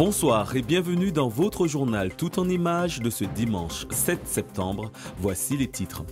Bonsoir et bienvenue dans votre journal tout en images de ce dimanche 7 septembre. Voici les titres.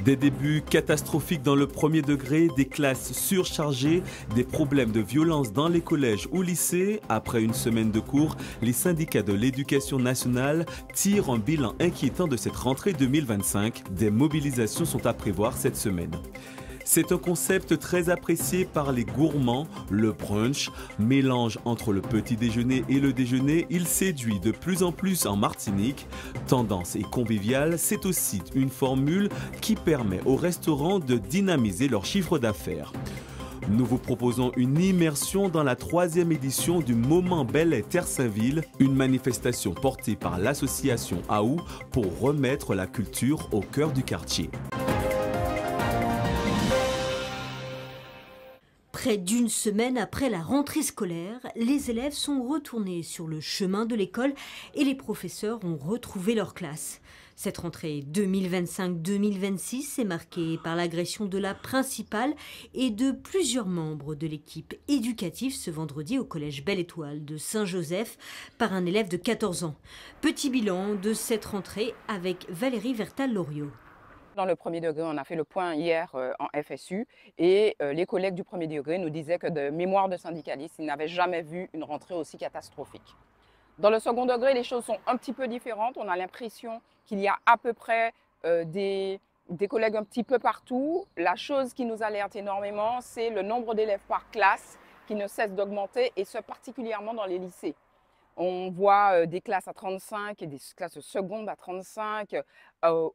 Des débuts catastrophiques dans le premier degré, des classes surchargées, des problèmes de violence dans les collèges ou lycées. Après une semaine de cours, les syndicats de l'éducation nationale tirent un bilan inquiétant de cette rentrée 2025. Des mobilisations sont à prévoir cette semaine. C'est un concept très apprécié par les gourmands, le brunch, mélange entre le petit déjeuner et le déjeuner, il séduit de plus en plus en Martinique. Tendance et convivial, c'est aussi une formule qui permet aux restaurants de dynamiser leur chiffre d'affaires. Nous vous proposons une immersion dans la 3e édition du Moment Bel Air Terre Saint-Ville, une manifestation portée par l'association AOU pour remettre la culture au cœur du quartier. Près d'une semaine après la rentrée scolaire, les élèves sont retournés sur le chemin de l'école et les professeurs ont retrouvé leur classe. Cette rentrée 2025-2026 est marquée par l'agression de la principale et de plusieurs membres de l'équipe éducative ce vendredi au collège Belle Étoile de Saint-Joseph par un élève de 14 ans. Petit bilan de cette rentrée avec Valérie Vertal-Loriot. Dans le premier degré, on a fait le point hier en FSU et les collègues du premier degré nous disaient que de mémoire de syndicalistes, ils n'avaient jamais vu une rentrée aussi catastrophique. Dans le second degré, les choses sont un petit peu différentes. On a l'impression qu'il y a à peu près des collègues un petit peu partout. La chose qui nous alerte énormément, c'est le nombre d'élèves par classe qui ne cesse d'augmenter et ce particulièrement dans les lycées. On voit des classes à 35 et des classes de seconde à 35 au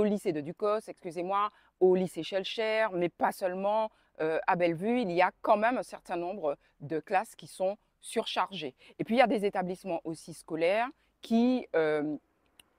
lycée de Ducos, excusez-moi, au lycée Schellcher, mais pas seulement à Bellevue. Il y a quand même un certain nombre de classes qui sont surchargées. Et puis il y a des établissements aussi scolaires qui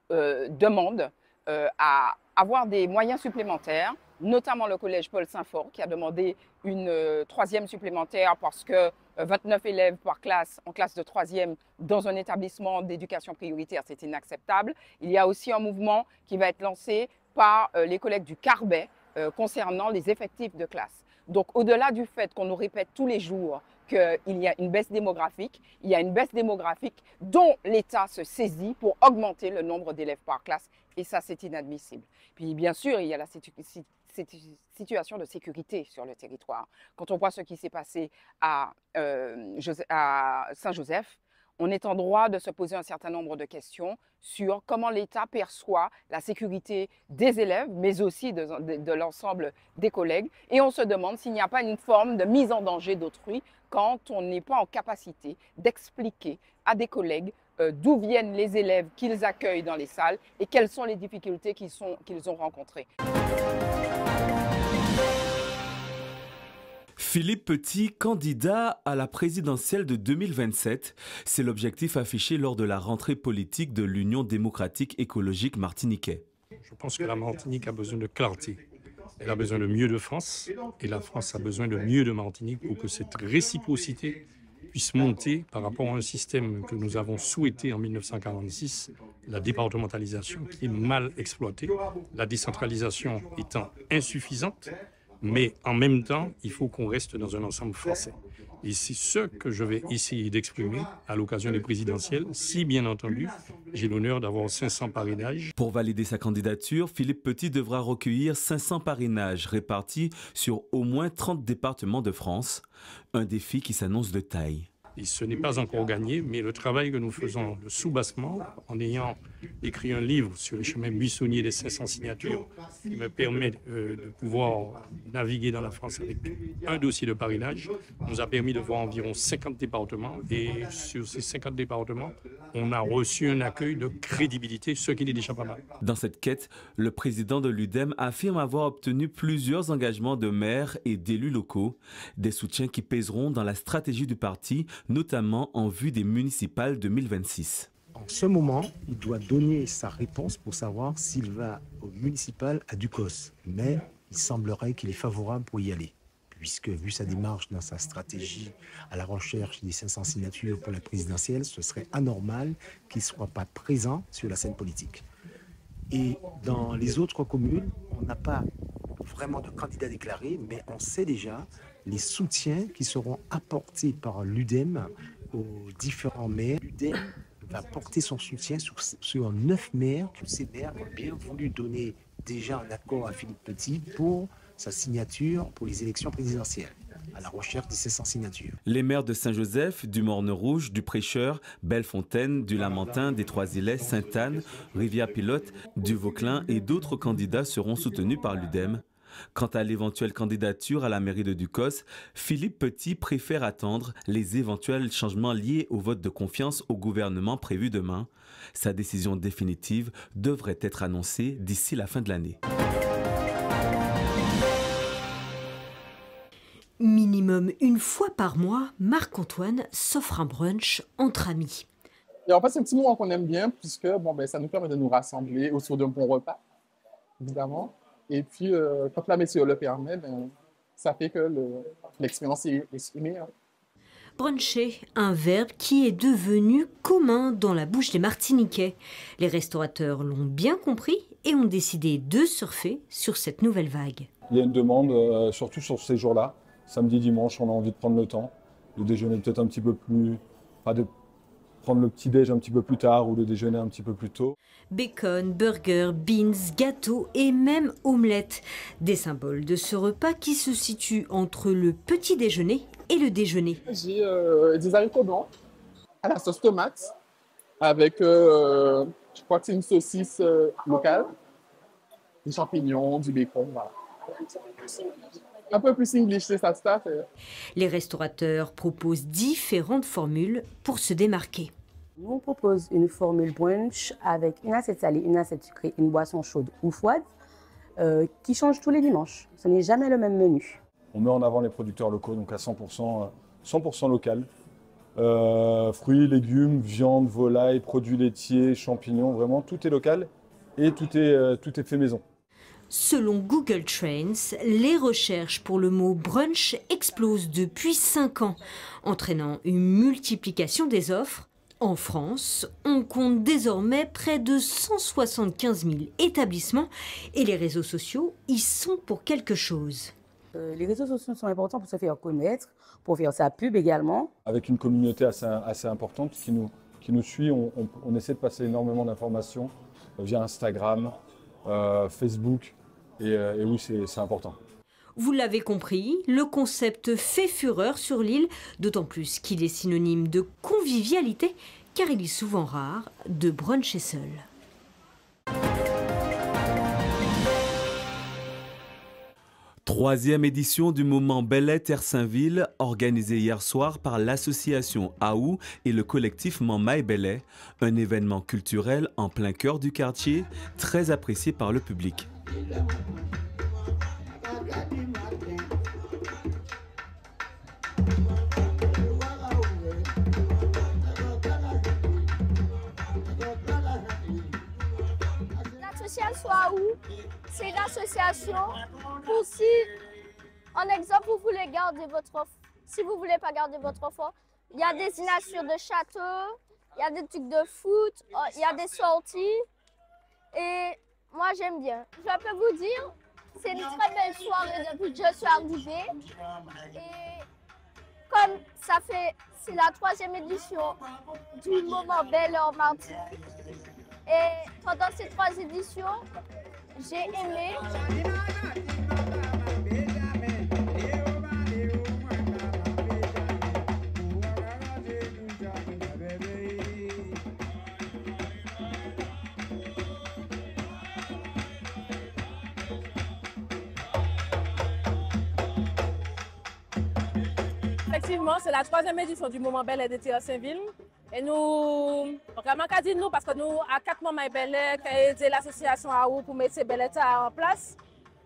demandent à avoir des moyens supplémentaires, notamment le collège Paul Saint-Fort qui a demandé une 3e supplémentaire parce que 29 élèves par classe en classe de 3e dans un établissement d'éducation prioritaire, c'est inacceptable. Il y a aussi un mouvement qui va être lancé par les collègues du Carbet concernant les effectifs de classe. Donc au-delà du fait qu'on nous répète tous les jours qu'il y a une baisse démographique, il y a une baisse démographique dont l'État se saisit pour augmenter le nombre d'élèves par classe et ça c'est inadmissible. Puis bien sûr, il y a la situation de sécurité sur le territoire. Quand on voit ce qui s'est passé à Saint-Joseph, on est en droit de se poser un certain nombre de questions sur comment l'État perçoit la sécurité des élèves, mais aussi de l'ensemble des collègues. Et on se demande s'il n'y a pas une forme de mise en danger d'autrui quand on n'est pas en capacité d'expliquer à des collègues d'où viennent les élèves qu'ils accueillent dans les salles et quelles sont les difficultés qu'ils ont rencontrées. Philippe Petit, candidat à la présidentielle de 2027, c'est l'objectif affiché lors de la rentrée politique de l'Union démocratique écologique martiniquais. Je pense que la Martinique a besoin de clarté. Elle a besoin de mieux de France et la France a besoin de mieux de Martinique pour que cette réciprocité puisse monter par rapport à un système que nous avons souhaité en 1946, la départementalisation qui est mal exploitée, la décentralisation étant insuffisante, mais en même temps, il faut qu'on reste dans un ensemble français. Et c'est ce que je vais essayer d'exprimer à l'occasion des présidentielles, si bien entendu, j'ai l'honneur d'avoir 500 parrainages. Pour valider sa candidature, Philippe Petit devra recueillir 500 parrainages répartis sur au moins 30 départements de France. Un défi qui s'annonce de taille. Et ce n'est pas encore gagné, mais le travail que nous faisons de soubassement, en ayant écrit un livre sur les chemins buissonniers des 500 signatures, qui me permet de pouvoir naviguer dans la France avec un dossier de parrainage, nous a permis de voir environ 50 départements. Et sur ces 50 départements, on a reçu un accueil de crédibilité, ce qui est déjà pas mal. Dans cette quête, le président de l'UDEM affirme avoir obtenu plusieurs engagements de maires et d'élus locaux, des soutiens qui pèseront dans la stratégie du parti, notamment en vue des municipales 2026. En ce moment, il doit donner sa réponse pour savoir s'il va au municipal à Ducos. Mais il semblerait qu'il est favorable pour y aller, puisque vu sa démarche dans sa stratégie à la recherche des 500 signatures pour la présidentielle, ce serait anormal qu'il ne soit pas présent sur la scène politique. Et dans les autres communes, on n'a pas vraiment de candidat déclaré, mais on sait déjà les soutiens qui seront apportés par l'UDEM aux différents maires. L'UDEM va porter son soutien sur 9 maires. Tous ces maires ont bien voulu donner déjà un accord à Philippe Petit pour sa signature pour les élections présidentielles, à la recherche de 500 signatures. Les maires de Saint-Joseph, du Morne-Rouge, du Prêcheur, Bellefontaine, du Lamentin, des Trois-Îlets, Sainte-Anne, Rivière-Pilote, du Vauclin et d'autres candidats seront soutenus par l'UDEM. Quant à l'éventuelle candidature à la mairie de Ducos, Philippe Petit préfère attendre les éventuels changements liés au vote de confiance au gouvernement prévu demain. Sa décision définitive devrait être annoncée d'ici la fin de l'année. Minimum une fois par mois, Marc-Antoine s'offre un brunch entre amis. Et en fait, c'est un petit moment qu'on aime bien puisque ça nous permet de nous rassembler autour d'un bon repas, évidemment. Et puis, quand la météo le permet, ça fait que l'expérience est meilleure. Bruncher, un verbe qui est devenu commun dans la bouche des Martiniquais. Les restaurateurs l'ont bien compris et ont décidé de surfer sur cette nouvelle vague. Il y a une demande, surtout sur ces jours-là. Samedi, dimanche, on a envie de prendre le temps, de déjeuner peut-être un petit peu plus... de prendre le petit-déj un petit peu plus tard ou le déjeuner un petit peu plus tôt. Bacon, burger, beans, gâteaux et même omelette. Des symboles de ce repas qui se situe entre le petit déjeuner et le déjeuner. J'ai des haricots blancs à la sauce tomate avec, je crois que c'est une saucisse locale, des champignons, du bacon, voilà. Un peu plus English, c'est ça, stuff. Les restaurateurs proposent différentes formules pour se démarquer. On propose une formule brunch avec une assiette salée, une assiette sucrée, une boisson chaude ou froide qui change tous les dimanches. Ce n'est jamais le même menu. On met en avant les producteurs locaux, donc à 100% local. Fruits, légumes, viande, volaille, produits laitiers, champignons, vraiment tout est local et tout est fait maison. Selon Google Trends, les recherches pour le mot brunch explosent depuis 5 ans, entraînant une multiplication des offres. En France, on compte désormais près de 175 000 établissements et les réseaux sociaux y sont pour quelque chose. Les réseaux sociaux sont importants pour se faire connaître, pour faire sa pub également. Avec une communauté assez importante qui nous suit, on essaie de passer énormément d'informations via Instagram, Facebook, et oui, c'est important. Vous l'avez compris, le concept fait fureur sur l'île, d'autant plus qu'il est synonyme de convivialité, car il est souvent rare de bruncher seul. Troisième édition du moment Bel Air Saint-Ville, organisée hier soir par l'association AOU et le collectif Mamaï Bel, un événement culturel en plein cœur du quartier, très apprécié par le public. L'association AOU, c'est une association pour si, en exemple, vous voulez garder votre enfant, si vous ne voulez pas garder votre enfant, il y a des signatures de château, il y a des trucs de foot, il y a des sorties et moi j'aime bien. Je peux vous dire, c'est une très belle soirée depuis que je suis arrivée et comme c'est la 3e édition du moment Bel Air Martinique et pendant ces 3 éditions, j'ai aimé. Effectivement, c'est la 3e édition du moment Bel Air d'été à Saint-Ville. Et nous, vraiment, qu'à dire nous, parce que nous, à 4 Mamaï Bel Air, qui a aidé l'association AOU pour mettre ces Bel Air en place.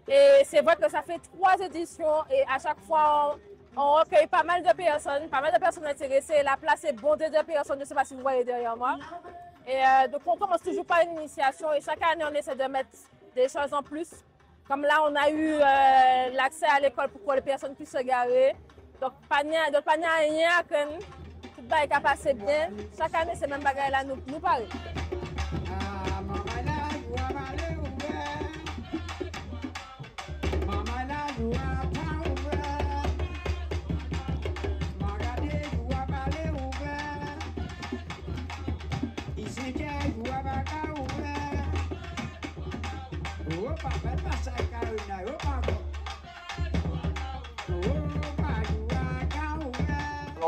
Et c'est vrai que ça fait 3 éditions et à chaque fois, on recueille pas mal de personnes intéressées. La place est bondée de personnes, je ne sais pas si vous voyez derrière moi. Et donc, on commence toujours par une initiation et chaque année, on essaie de mettre des choses en plus. Comme là, on a eu l'accès à l'école pour que les personnes puissent se garer. Donc, pas rien à craindre. Tout le monde a passé bien. Chaque année, c'est même bagaille là, nous parle.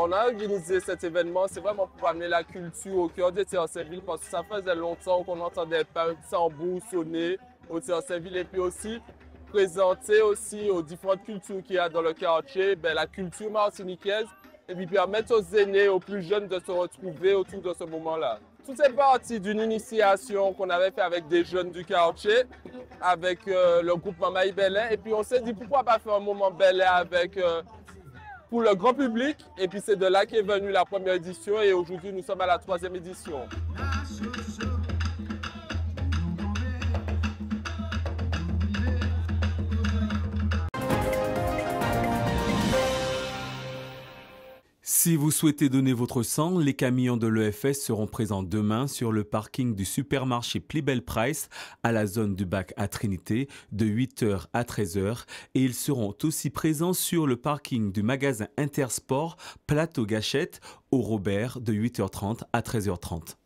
On a organisé cet événement, c'est vraiment pour amener la culture au cœur de Théophile parce que ça faisait longtemps qu'on n'entendait pas un tambour sonner au Théophile et puis aussi présenter aussi aux différentes cultures qu'il y a dans le quartier, la culture martiniquaise et puis permettre aux aînés, aux plus jeunes de se retrouver autour de ce moment-là. Tout est parti d'une initiation qu'on avait fait avec des jeunes du quartier, avec le groupe Mamaï Belin et puis on s'est dit pourquoi pas faire un moment Belin avec pour le grand public et puis c'est de là qu'est venue la première édition et aujourd'hui nous sommes à la 3e édition. Si vous souhaitez donner votre sang, les camions de l'EFS seront présents demain sur le parking du supermarché Plibel Price à la zone du bac à Trinité de 8h à 13h et ils seront aussi présents sur le parking du magasin Intersport Plateau Gâchette au Robert de 8h30 à 13h30.